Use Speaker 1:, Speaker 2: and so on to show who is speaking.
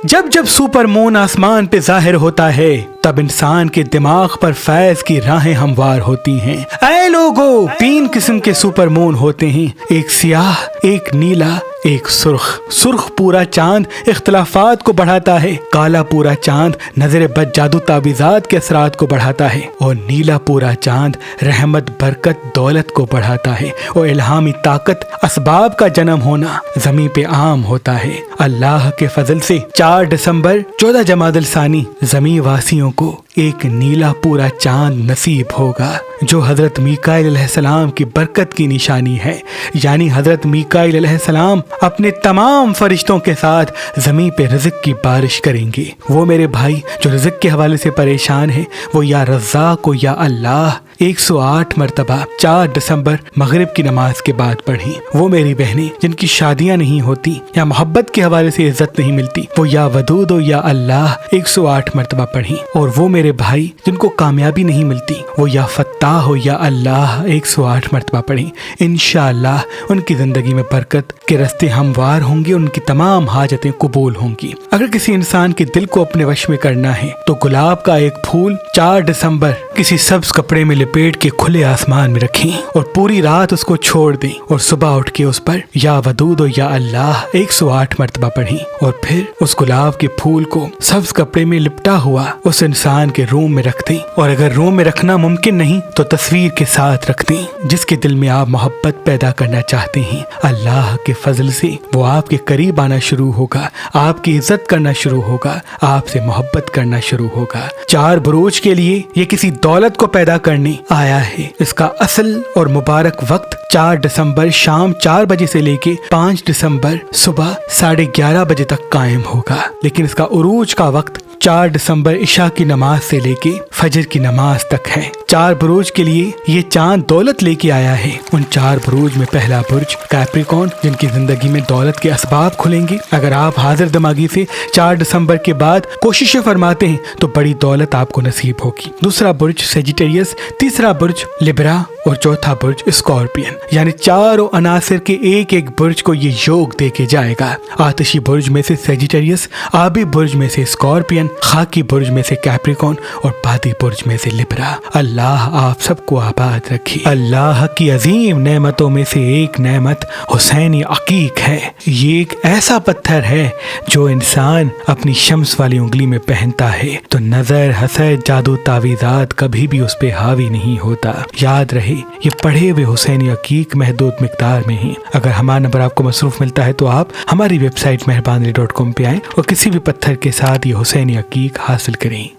Speaker 1: جب جب سپر مون آسمان پہ ظاہر ہوتا ہے تب انسان کے دماغ پر فیض کی راہیں ہموار ہوتی ہیں۔ اے لوگو، 3 قسم کے سپر مون ہوتے ہیں، ایک سیاہ، ایک نیلا، ایک سرخ۔ سرخ پورا چاند اختلافات کو بڑھاتا ہے، کالا پورا چاند نظر بد جادو تعویذات کے اثرات کو بڑھاتا ہے، اور نیلا پورا چاند رحمت، برکت، دولت کو بڑھاتا ہے، اور الہامی طاقت، اسباب کا جنم ہونا زمین پہ عام ہوتا ہے۔ اللہ کے فضل سے 4 دسمبر 14 جمادی الثانی زمین واسیوں کو ایک نیلا پورا چاند نصیب ہوگا، جو حضرت میکائیل علیہ السلام کی برکت کی نشانی ہے۔ یعنی حضرت میکائیل علیہ السلام اپنے تمام فرشتوں کے ساتھ زمین پہ رزق کی بارش کریں گے۔ وہ میرے بھائی جو رزق کے حوالے سے پریشان ہیں، وہ یا رزاق و یا اللہ 108 مرتبہ 4 دسمبر مغرب کی نماز کے بعد پڑھیں۔ وہ میری بہنیں جن کی شادیاں نہیں ہوتی یا محبت کے حوالے سے عزت نہیں ملتی، وہ یا ودود و یا اللہ 108 مرتبہ پڑھیں۔ اور وہ میرے بھائی جن کو کامیابی نہیں ملتی، وہ یا فتاح ہو یا اللہ 108 مرتبہ پڑھیں۔ انشاءاللہ ان کی زندگی میں برکت کے راستے ہموار ہوں گے، ان کی تمام حاجتیں قبول ہوں گی۔ اگر کسی انسان کے دل کو اپنے وش میں کرنا ہے تو گلاب کا ایک پھول 4 دسمبر کسی سبز کپڑے میں لپیٹ کے کھلے آسمان میں رکھیں اور پوری رات اس کو چھوڑ دیں، اور صبح اٹھ کے اس پر یا ودود و یا اللہ 108 مرتبہ پڑھیں، اور پھر اس گلاب کے پھول کو سبز کپڑے میں لپٹا ہوا اس انسان کے روم میں رکھ دیں، اور اگر روم میں رکھنا ممکن نہیں تو تصویر کے ساتھ رکھ دیں جس کے دل میں آپ محبت پیدا کرنا چاہتے ہیں۔ اللہ کے فضل سے وہ آپ کے قریب آنا شروع ہوگا، آپ کی عزت کرنا شروع ہوگا، آپ سے محبت کرنا شروع ہوگا۔ 4 بروج کے لیے یہ کسی دولت کو پیدا کرنے آیا ہے۔ اس کا اصل اور مبارک وقت 4 دسمبر شام 4 بجے سے لے کے 5 دسمبر صبح 11:30 بجے تک قائم ہوگا، لیکن اس کا عروج کا وقت 4 دسمبر عشاء کی نماز سے لے کے فجر کی نماز تک ہے۔ 4 بروج کے لیے یہ چاند دولت لے کے آیا ہے۔ ان 4 بروج میں پہلا برج کیپریکون، جن کی زندگی میں دولت کے اسباب کھلیں گے۔ اگر آپ حاضر دماغی سے 4 دسمبر کے بعد کوششیں فرماتے ہیں تو بڑی دولت آپ کو نصیب ہوگی۔ دوسرا برج سیجیٹیریس، تیسرا برج لبرا، اور چوتھا برج اسکارپین۔ یعنی 4 عناصر کے ایک ایک برج کو یہ یوگ دے کے جائے گا۔ آتشی برج میں سے سیجیٹیریس، آبی برج میں سے اسکارپین، خاکی برج میں سے کیپریکون، اور بادی برج میں سے لبرا۔ اللہ آپ سب کو آباد رکھے۔ اللہ کی عظیم نعمتوں میں سے ایک نعمت حسینی عقیق ہے۔ یہ ایک ایسا پتھر ہے جو انسان اپنی شمس والی انگلی میں پہنتا ہے تو نظر، حسد، جادو، تعویذات کبھی بھی اس پہ حاوی نہیں ہوتا۔ یاد رہے یہ پڑھے ہوئے حسینی عقیق محدود مقدار میں ہیں۔ اگر ہمارا نمبر آپ کو مصروف ملتا ہے تو آپ ہماری ویب سائٹ مہربان.com پہ آئیں اور کسی بھی پتھر کے ساتھ یہ حسینی عقیق حاصل کریں۔